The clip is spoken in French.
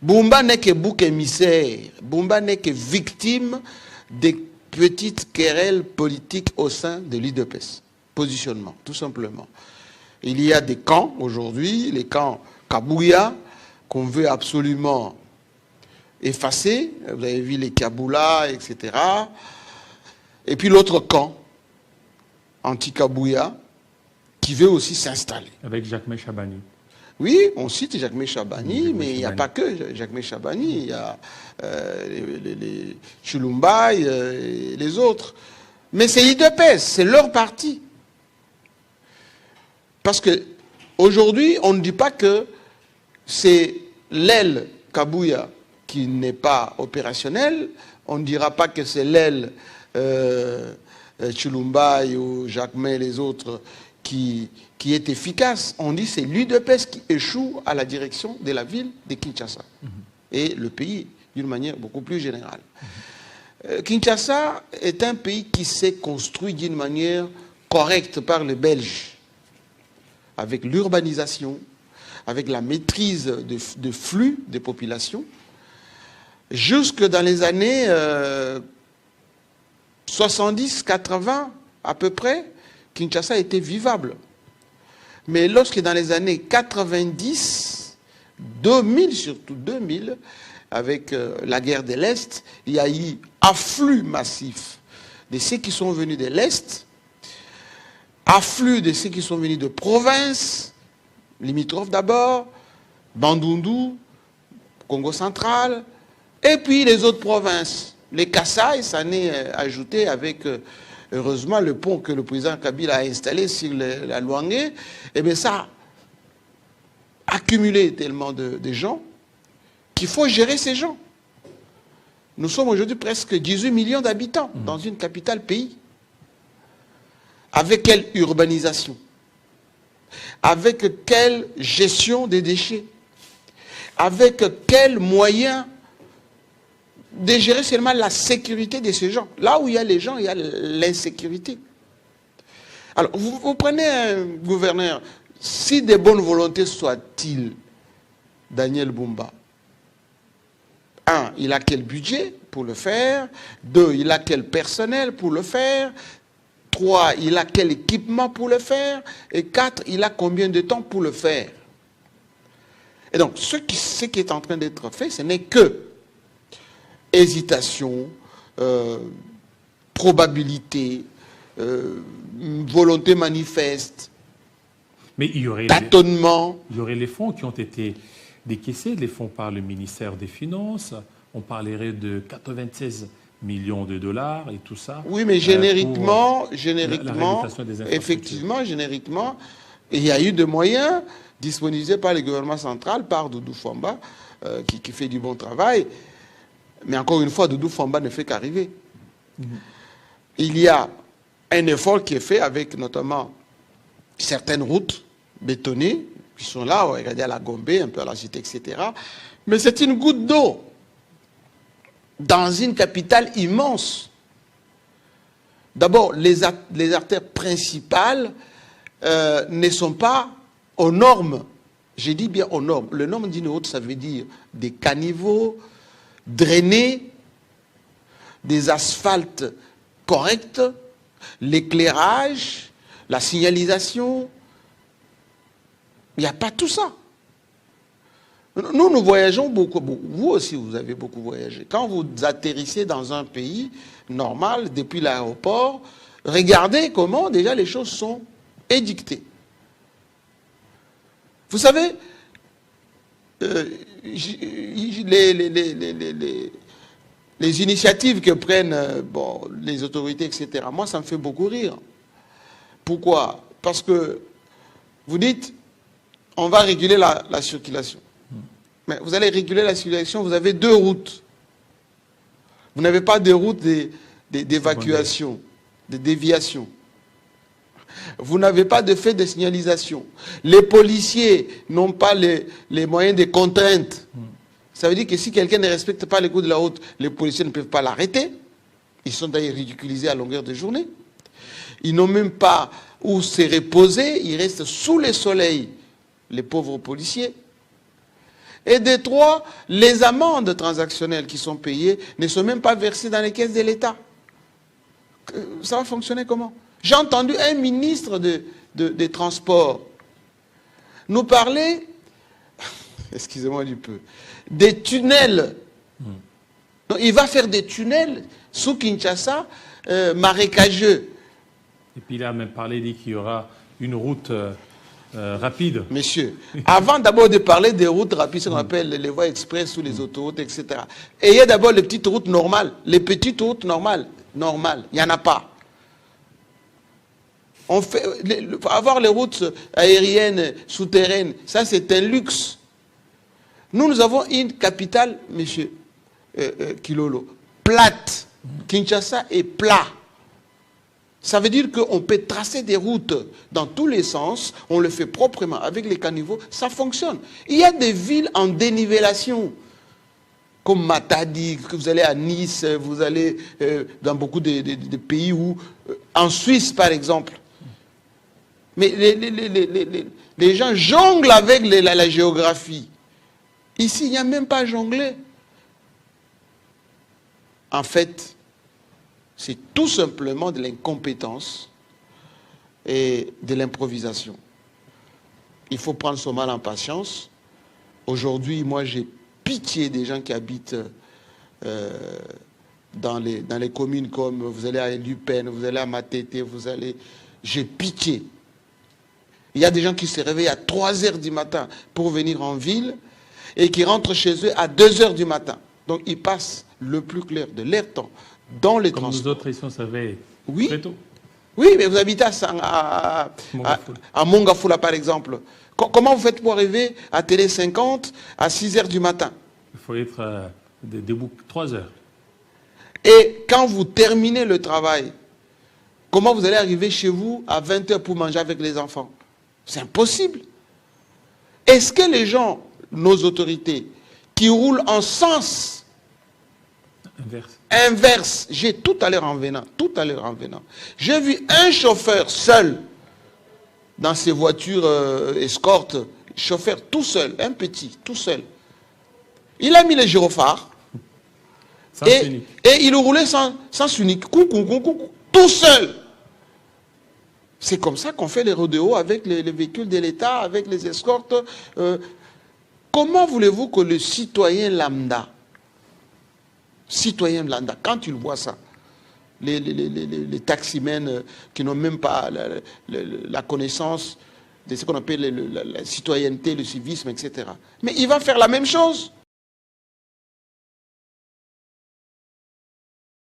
Bumba n'est que bouc émissaire. Bumba n'est que victime des petites querelles politiques au sein de l'UDPS. Positionnement, tout simplement. Il y a des camps aujourd'hui, les camps Kabouya, qu'on veut absolument effacer. Vous avez vu les Kaboula, etc. Et puis l'autre camp, anti-Kabouya, qui veut aussi s'installer. Avec Jacques Chabani. Oui, on cite Jacques Chabani, mais il n'y a pas que Jacques Chabani. Il y a les Chulumba, et les autres. Mais c'est l'UDPS, c'est leur parti. Parce qu'aujourd'hui, on ne dit pas que c'est l'aile Kabouya qui n'est pas opérationnelle. On ne dira pas que c'est l'aile Chulumba ou Jacquemin et les autres qui est efficace. On dit que c'est l'UDPS qui échoue à la direction de la ville de Kinshasa. Et le pays d'une manière beaucoup plus générale. Kinshasa est un pays qui s'est construit d'une manière correcte par les Belges, avec l'urbanisation, avec la maîtrise de flux des populations. Jusque dans les années 70-80 à peu près, Kinshasa était vivable. Mais lorsque dans les années 90, 2000 surtout, 2000, avec la guerre de l'Est, il y a eu afflux massif de ceux qui sont venus de l'Est, afflux de ceux qui sont venus de province, limitrophes d'abord, Bandundu, Congo central, et puis les autres provinces. Les Kasaï, ça n'est ajouté avec, heureusement, le pont que le président Kabila a installé sur la Luangé. Et bien ça a accumulé tellement de gens qu'il faut gérer ces gens. Nous sommes aujourd'hui presque 18 millions d'habitants dans une capitale pays. Avec quelle urbanisation? Avec quelle gestion des déchets? Avec quels moyens de gérer seulement la sécurité de ces gens? Là où il y a les gens, il y a l'insécurité. Alors, vous prenez un gouverneur, si de bonne volonté soit-il, Daniel Bumba, un, il a quel budget pour le faire? Deux, il a quel personnel pour le faire? 3, il a quel équipement pour le faire? Et 4, il a combien de temps pour le faire? Et donc, ce qui est en train d'être fait, ce n'est que hésitation, probabilité, volonté manifeste, mais il y aurait tâtonnement. Il y aurait les fonds qui ont été décaissés, les fonds par le ministère des Finances. On parlerait de 96 millions de dollars et tout ça. Oui, mais génériquement, effectivement, génériquement, il y a eu des moyens disponibilisés par le gouvernement central, par Doudou Famba, qui fait du bon travail. Mais encore une fois, Doudou Famba ne fait qu'arriver. Il y a un effort qui est fait avec notamment certaines routes bétonnées, qui sont là, regardez à la Gombe, un peu à la Cité, etc. Mais c'est une goutte d'eau dans une capitale immense. D'abord, les artères principales ne sont pas aux normes. J'ai dit bien aux normes. Le norme d'une route, ça veut dire des caniveaux drainés, des asphaltes corrects, l'éclairage, la signalisation. Il n'y a pas tout ça. Nous voyageons beaucoup. Vous aussi, vous avez beaucoup voyagé. Quand vous atterrissez dans un pays normal, depuis l'aéroport, regardez comment déjà les choses sont édictées. Vous savez, les initiatives que prennent les autorités, etc., moi, ça me fait beaucoup rire. Pourquoi? Parce que vous dites, on va réguler la circulation. Mais vous allez réguler la circulation, vous avez 2 routes. Vous n'avez pas de route d'évacuation, de déviation. Vous n'avez pas de fait de signalisation. Les policiers n'ont pas les moyens de contrainte. Ça veut dire que si quelqu'un ne respecte pas les codes de la route, les policiers ne peuvent pas l'arrêter. Ils sont d'ailleurs ridiculisés à longueur de journée. Ils n'ont même pas où se reposer. Ils restent sous le soleil, les pauvres policiers. Et de 3, les amendes transactionnelles qui sont payées ne sont même pas versées dans les caisses de l'État. Ça va fonctionner comment? J'ai entendu un ministre des Transports nous parler, excusez-moi du peu, des tunnels. Donc, il va faire des tunnels sous Kinshasa, marécageux. Et puis il a même parlé, dit qu'il y aura une route rapide. Messieurs, avant d'abord de parler des routes rapides, ce qu'on appelle les voies express ou les autoroutes, etc. Ayez d'abord les petites routes normales, les petites routes normales, il n'y en a pas. Avoir les routes aériennes, souterraines, ça c'est un luxe. Nous avons une capitale, monsieur Kilolo, plate. Kinshasa est plat. Ça veut dire qu'on peut tracer des routes dans tous les sens, on le fait proprement avec les caniveaux, ça fonctionne. Il y a des villes en dénivellation, comme Matadi, que vous allez à Nice, vous allez dans beaucoup de pays où, en Suisse par exemple. Mais les gens jonglent avec la géographie. Ici, il n'y a même pas à jongler. En fait, c'est tout simplement de l'incompétence et de l'improvisation. Il faut prendre son mal en patience. Aujourd'hui, moi, j'ai pitié des gens qui habitent dans les communes comme vous allez à Lupin, vous allez à Matete, j'ai pitié. Il y a des gens qui se réveillent à 3 heures du matin pour venir en ville et qui rentrent chez eux à 2 heures du matin. Donc, ils passent le plus clair de leur temps dans les transports. Comme nous autres, ici, on savait très tôt. Oui, mais vous habitez à Mongafula, par exemple. Comment vous faites pour arriver à Télé 50 à 6 heures du matin? Il faut être debout 3 heures. Et quand vous terminez le travail, comment vous allez arriver chez vous à 20 heures pour manger avec les enfants? C'est impossible. Est-ce que les gens, nos autorités, qui roulent en sens inverse, j'ai tout à l'heure en venant, j'ai vu un chauffeur seul dans ses voitures escortes, chauffeur tout seul, un petit, tout seul. Il a mis les gyrophares et il roulait sans unique, tout seul. C'est comme ça qu'on fait les rodéos avec les véhicules de l'État, avec les escortes. Comment voulez-vous que le citoyen lambda, quand il voit ça, les taximens qui n'ont même pas la connaissance de ce qu'on appelle la citoyenneté, le civisme, etc. Mais il va faire la même chose.